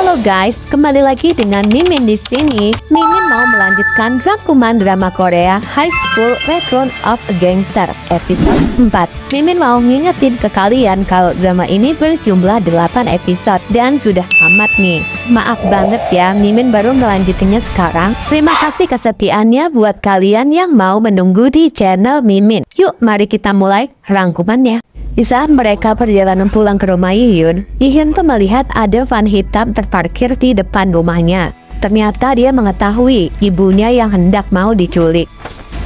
Halo guys, kembali lagi dengan Mimin di sini. Mimin mau melanjutkan rangkuman drama Korea High School Return of a Gangster episode 4. Mimin mau ngingetin ke kalian kalau drama ini berjumlah 8 episode dan sudah tamat nih. Maaf banget ya, Mimin baru ngelanjutinnya sekarang. Terima kasih kesetiaannya buat kalian yang mau menunggu di channel Mimin. Yuk, mari kita mulai rangkumannya. Di saat mereka perjalanan pulang ke rumah Yihyun, Yihyun tuh melihat ada van hitam terparkir di depan rumahnya. Ternyata dia mengetahui ibunya yang hendak mau diculik.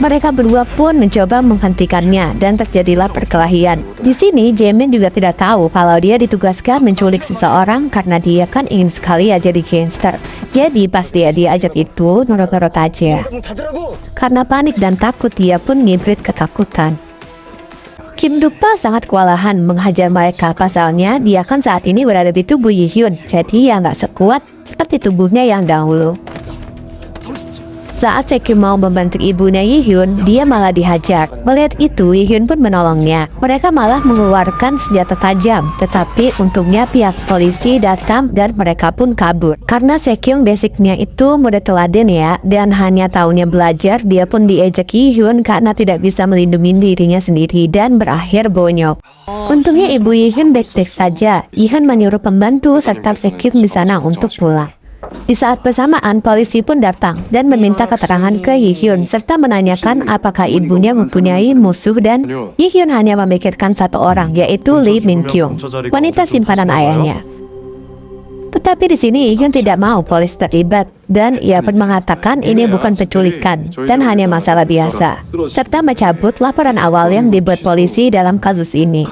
Mereka berdua pun mencoba menghentikannya dan terjadilah perkelahian. Di sini Jaemin juga tidak tahu kalau dia ditugaskan menculik seseorang karena dia kan ingin sekali aja jadi gangster. Jadi pas dia diajak itu nurut-nurut aja. Karena panik dan takut dia pun ngibrit ketakutan. Kim Dukpa sangat kewalahan menghajar mereka, pasalnya dia kan saat ini berada di tubuh Yihyun, jadi ya nggak sekuat seperti tubuhnya yang dahulu. Saat Sekyung mau membantu ibunya Yihyun, dia malah dihajar. Melihat itu, Yihyun pun menolongnya. Mereka malah mengeluarkan senjata tajam, tetapi untungnya pihak polisi datang dan mereka pun kabur. Karena Sekyung basicnya itu mudah teladan ya, dan hanya taunya belajar, dia pun diejek Yihyun karena tidak bisa melindungi dirinya sendiri dan berakhir bonyok. Untungnya ibu Yihyun baik-baik saja. Yihyun menyuruh pembantu serta Sekyung di sana untuk pulang. Di saat bersamaan, polisi pun datang dan meminta keterangan ke Yihyun serta menanyakan apakah ibunya mempunyai musuh, dan Yihyun hanya memikirkan satu orang, yaitu Lee Min-kyung, wanita simpanan ayahnya. Tetapi di sini Yihyun tidak mau polisi terlibat dan ia pun mengatakan ini bukan penculikan dan hanya masalah biasa, serta mencabut laporan awal yang dibuat polisi dalam kasus ini.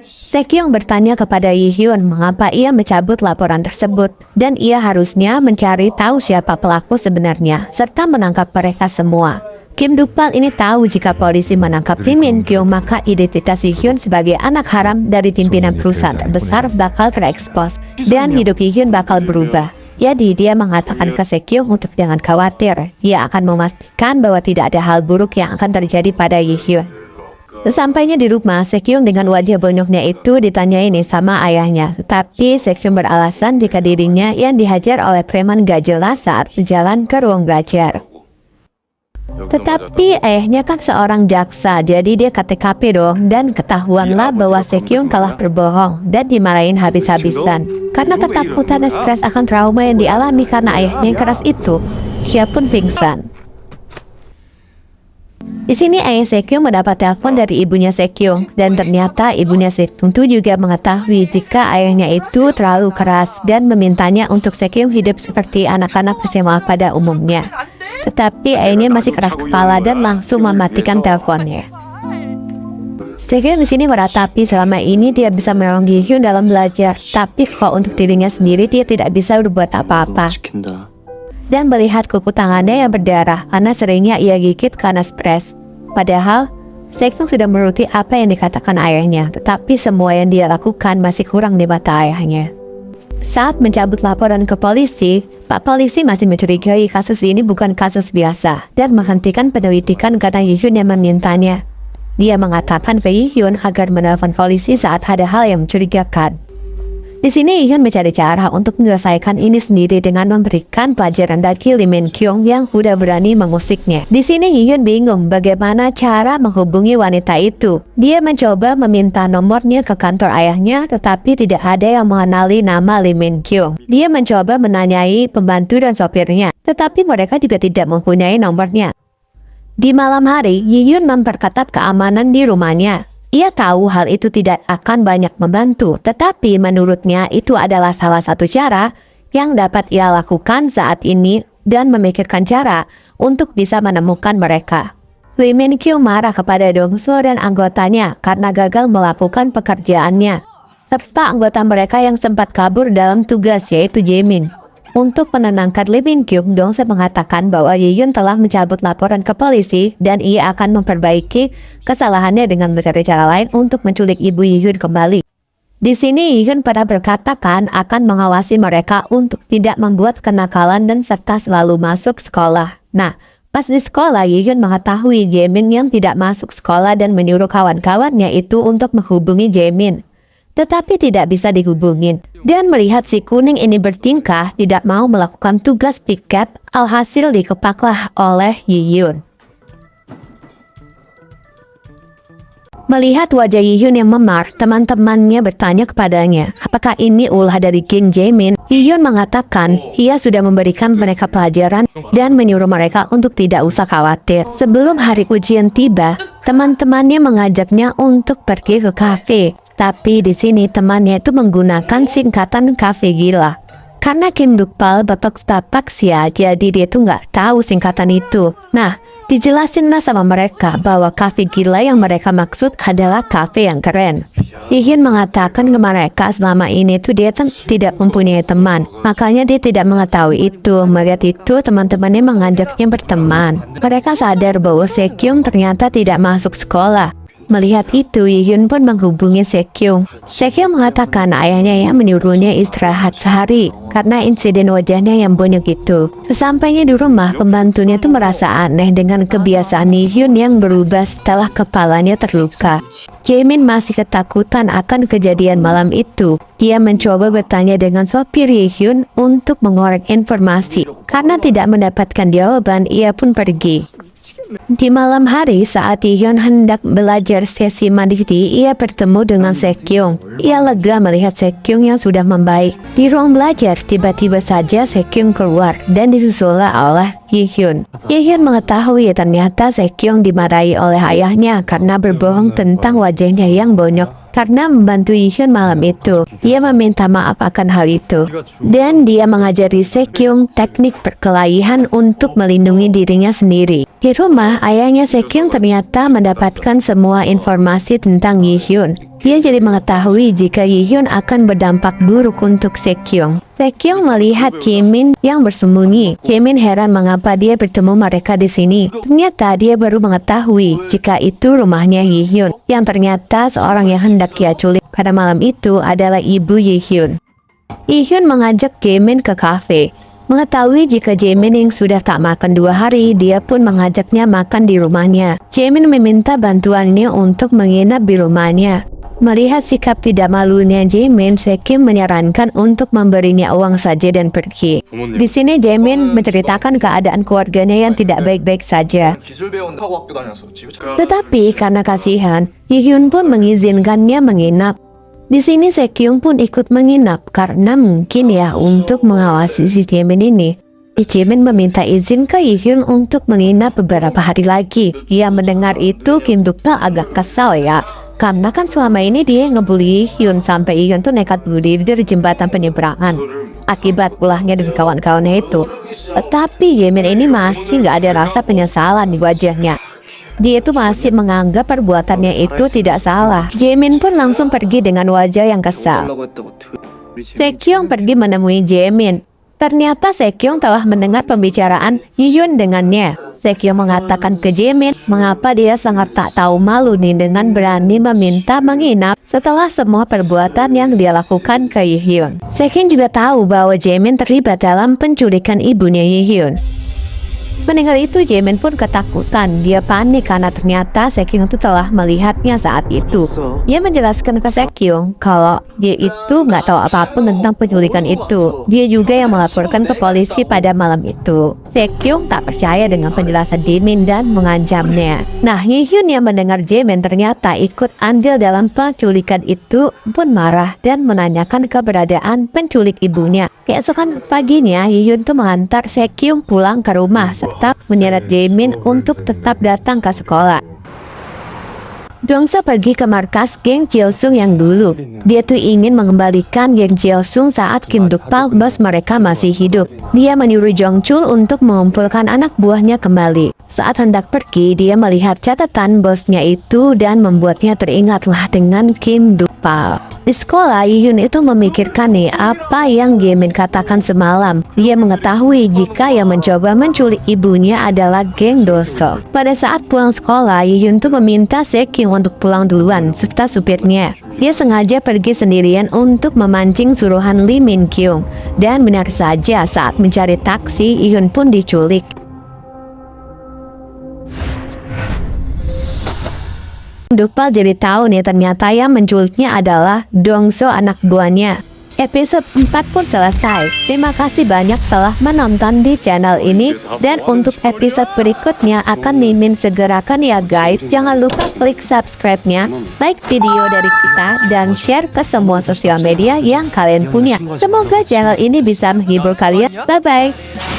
Sekyung bertanya kepada Yihyun mengapa ia mencabut laporan tersebut, dan ia harusnya mencari tahu siapa pelaku sebenarnya serta menangkap mereka semua. Kim Dukpal ini tahu jika polisi menangkap Lee Min-kyung, maka identitas Yihyun sebagai anak haram dari pimpinan perusahaan terbesar bakal terekspos dan hidup Yihyun bakal berubah. Jadi dia mengatakan ke Sekyung untuk jangan khawatir, ia akan memastikan bahwa tidak ada hal buruk yang akan terjadi pada Yihyun. Sesampainya di rumah, Sekyung dengan wajah bonyoknya itu ditanyain sama ayahnya. Tetapi Sekyung beralasan jika dirinya yang dihajar oleh preman gak jelas saat berjalan ke ruang belajar. Tetapi ayahnya kan seorang jaksa, jadi dia ke TKP dong. Dan ketahuanlah bahwa Sekyung telah berbohong dan dimarahin habis-habisan. Karena ketakutan dan stres akan trauma yang dialami karena ayahnya yang keras itu, dia pun pingsan. Di sini ayah Sekyung mendapat telepon dari ibunya Sekyung, dan ternyata ibunya Sekyung itu juga mengetahui jika ayahnya itu terlalu keras dan memintanya untuk Sekyung hidup seperti anak-anak SMA pada umumnya. Tetapi ayahnya masih keras kepala dan langsung mematikan teleponnya. Sekyung di sini meratapi selama ini dia bisa menolong Yihyun dalam belajar, tapi kok untuk dirinya sendiri dia tidak bisa berbuat apa-apa. Dan melihat kuku tangannya yang berdarah karena seringnya ia gigit karena stres. Padahal Sekyung sudah menuruti apa yang dikatakan ayahnya, tetapi semua yang dia lakukan masih kurang di mata ayahnya. Saat mencabut laporan ke polisi, Pak Polisi masih mencurigai kasus ini bukan kasus biasa dan menghentikan penyelidikan karena Yihyun yang memintanya. Dia mengatakan ke Yihyun agar menelpon polisi saat ada hal yang mencurigakan. Di sini Yihyun mencari cara untuk menyelesaikan ini sendiri dengan memberikan pelajaran bagi Lee Min-kyung yang sudah berani mengusiknya. Di sini Yihyun bingung bagaimana cara menghubungi wanita itu. Dia mencoba meminta nomornya ke kantor ayahnya, tetapi tidak ada yang mengenali nama Lee Min-kyung. Dia mencoba menanyai pembantu dan sopirnya, tetapi mereka juga tidak mempunyai nomornya. Di malam hari, Yihyun memperketat keamanan di rumahnya. Ia tahu hal itu tidak akan banyak membantu, tetapi menurutnya itu adalah salah satu cara yang dapat ia lakukan saat ini dan memikirkan cara untuk bisa menemukan mereka. Lee Min-kyung marah kepada Dongso dan anggotanya karena gagal melakukan pekerjaannya, serta anggota mereka yang sempat kabur dalam tugas yaitu Jaemin. Untuk menenangkan Lee Min-kyung, Dongso mengatakan bahwa Yihyun telah mencabut laporan ke polisi dan ia akan memperbaiki kesalahannya dengan mencari cara lain untuk menculik ibu Yihyun kembali. Di sini Yihyun pada berkatakan akan mengawasi mereka untuk tidak membuat kenakalan dan serta selalu masuk sekolah. Nah, pas di sekolah Yihyun mengetahui Jaemin yang tidak masuk sekolah dan menyuruh kawan-kawannya itu untuk menghubungi Jaemin. tetapi tidak bisa dihubungin. Dan melihat si kuning ini bertingkah tidak mau melakukan tugas piket, alhasil dikepaklah oleh Yi-hyun. Melihat wajah Yi-hyun yang memar, teman-temannya bertanya kepadanya, apakah ini ulah dari geng Jaemin? Yi-hyun mengatakan, ia sudah memberikan mereka pelajaran dan menyuruh mereka untuk tidak usah khawatir. Sebelum hari ujian tiba, teman-temannya mengajaknya untuk pergi ke kafe. Tapi di sini temannya itu menggunakan singkatan kafe gila. Karena Kim Dukpal bapak sia, jadi dia tuh nggak tahu singkatan itu. Nah, dijelasinlah sama mereka bahwa kafe gila yang mereka maksud adalah kafe yang keren. Yi-hyun mengatakan ke mereka selama ini tuh dia tidak mempunyai teman. Makanya dia tidak mengetahui itu. Melihat itu teman-temannya mengajaknya berteman. Mereka sadar bahwa Sekyung ternyata tidak masuk sekolah. Melihat itu, Yi-hyun pun menghubungi Sekyung. Sekyung mengatakan ayahnya yang menyuruhnya istirahat sehari karena insiden wajahnya yang bonyok itu. Sesampainya di rumah, pembantunya tuh merasa aneh dengan kebiasaan Yi-hyun yang berubah setelah kepalanya terluka. Jaemin masih ketakutan akan kejadian malam itu. Dia mencoba bertanya dengan sopir Yi-hyun untuk mengorek informasi. Karena tidak mendapatkan jawaban, ia pun pergi. Di malam hari saat Yi-hyun hendak belajar sesi mandiri, ia bertemu dengan Sekyung. Ia lega melihat Sekyung yang sudah membaik. Di ruang belajar, tiba-tiba saja Sekyung keluar dan disusulnya oleh Yi-hyun. Yi-hyun mengetahui ternyata Sekyung dimarahi oleh ayahnya karena berbohong tentang wajahnya yang bonyok. Karena membantu Yi-hyun malam itu, dia meminta maaf akan hal itu. Dan dia mengajari Sekyung teknik perkelahian untuk melindungi dirinya sendiri. Di rumah, ayahnya Sekyung ternyata mendapatkan semua informasi tentang Yi-hyun. Dia jadi mengetahui jika Yi-hyun akan berdampak buruk untuk Sekyung. Sekyung melihat Jaemin yang bersembunyi. Jaemin heran mengapa dia bertemu mereka di sini. Ternyata dia baru mengetahui jika itu rumahnya Yi-hyun, yang ternyata seorang yang hendak ia culik pada malam itu adalah ibu Yi-hyun. Yi-hyun mengajak Jaemin ke kafe. Mengetahui jika Jaemin yang sudah tak makan 2 hari, dia pun mengajaknya makan di rumahnya. Jaemin meminta bantuannya untuk menginap di rumahnya. Melihat sikap tidak malunya Jaemin, Sekyung menyarankan untuk memberinya uang saja dan pergi. Di sini Jaemin menceritakan keadaan keluarganya yang tidak baik-baik saja. Tetapi karena kasihan, Yi-hyun pun mengizinkannya menginap. Di sini Sekyung pun ikut menginap karena mungkin ya untuk mengawasi si Jaemin ini. Jaemin meminta izin ke Yi-hyun untuk menginap beberapa hari lagi. Ia mendengar itu Kim Dukpal agak kesal ya. Karena kan selama ini dia ngebully Yi-hyun sampai Yi-hyun tuh nekat bunuh diri dari jembatan penyeberangan akibat ulahnya dan kawan-kawannya itu. Tapi Jaemin ini masih nggak ada rasa penyesalan di wajahnya. Dia itu masih menganggap perbuatannya itu tidak salah. Jaemin pun langsung pergi dengan wajah yang kesal. Sekyung pergi menemui Jaemin. Ternyata Sekyung telah mendengar pembicaraan Yi-hyun dengannya. Sekyung mengatakan ke Jaemin mengapa dia sangat tak tahu malu nih dengan berani meminta menginap setelah semua perbuatan yang dia lakukan ke Yi-hyun. Sekyung juga tahu bahwa Jaemin terlibat dalam penculikan ibunya Yi-hyun. Mendengar itu Jaemin pun ketakutan. Dia panik karena ternyata Sekyung itu telah melihatnya saat itu. Dia menjelaskan ke Sekyung kalau dia itu nggak tahu apapun tentang penculikan itu. Dia juga yang melaporkan ke polisi pada malam itu. Sekyung tak percaya dengan penjelasan Jaemin dan mengancamnya. Nah, Yi-hyun yang mendengar Jaemin ternyata ikut andil dalam penculikan itu pun marah dan menanyakan keberadaan penculik ibunya. Keesokan paginya Yi-hyun tuh mengantar Sekyung pulang ke rumah serta menyeret Jaemin untuk tetap datang ke sekolah. Dongso pergi ke markas geng Jeosung yang dulu. Dia tuh ingin mengembalikan geng Jeosung saat Kim Dukpal bos mereka masih hidup. Dia menyuruh Jongchul untuk mengumpulkan anak buahnya kembali. Saat hendak pergi, dia melihat catatan bosnya itu dan membuatnya teringatlah dengan Kim Dukpal. Di sekolah, Yi-hyun itu memikirkan nih apa yang Jaemin katakan semalam. Dia mengetahui jika yang mencoba menculik ibunya adalah geng Doso. Pada saat pulang sekolah, Yi-hyun tuh meminta Sekyung untuk pulang duluan serta supirnya. Dia sengaja pergi sendirian untuk memancing suruhan Lee Min Kyung. Dan benar saja saat mencari taksi, Yi-hyun pun diculik. Dukpal jadi tahu nih ternyata yang menculiknya adalah Dongso anak buahnya. Episode 4 pun selesai. Terima kasih banyak telah menonton di channel ini. Dan untuk episode berikutnya akan Mimin segerakan ya guys. Jangan lupa klik subscribe-nya, like video dari kita, dan share ke semua sosial media yang kalian punya. Semoga channel ini bisa menghibur kalian. Bye-bye.